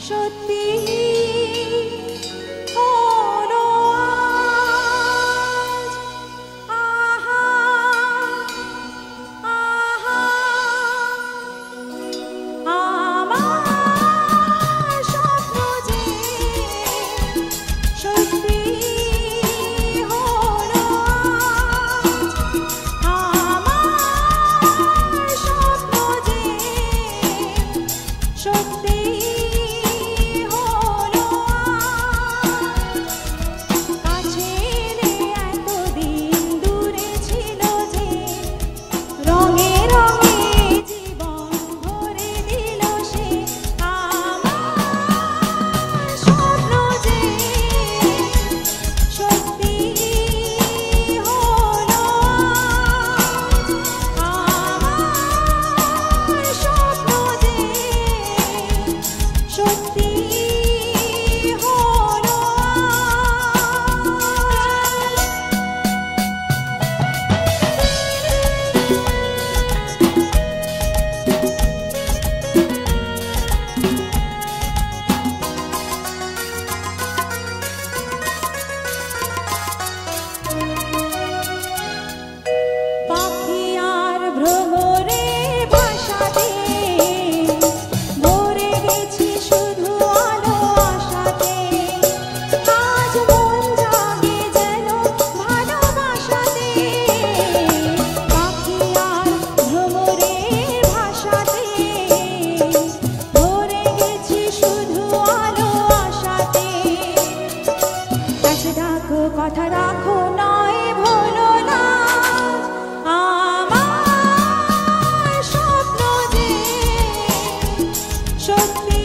সত্যি হলো আজ। আহা আহা আমার স্বপ্ন যে সত্যি হলো আজ। আমার স্বপ্ন যে সত্যি হলো আজ। কাছে এলে এতদিন দূরে ছিল যে, রঙে রঙে জীবন ভরে দিল সে। আমার স্বপ্ন যে সত্যি হলো আজ। আমার স্বপ্ন যে সত্যি হলো পাখি আর ভ্রমরে ভাষাতে ভরে গেছি শুধু আলো আশাতে। আজ মন জাগে যেন ভালোবাসাতে। পাখি আর ভ্রমরে ভাষাতে ভরে গেছি শুধু আলো আশাতে। কাছে ডাকো কথা রাখো নয় ভুলো না। আমার স্বপ্ন যে সত্যি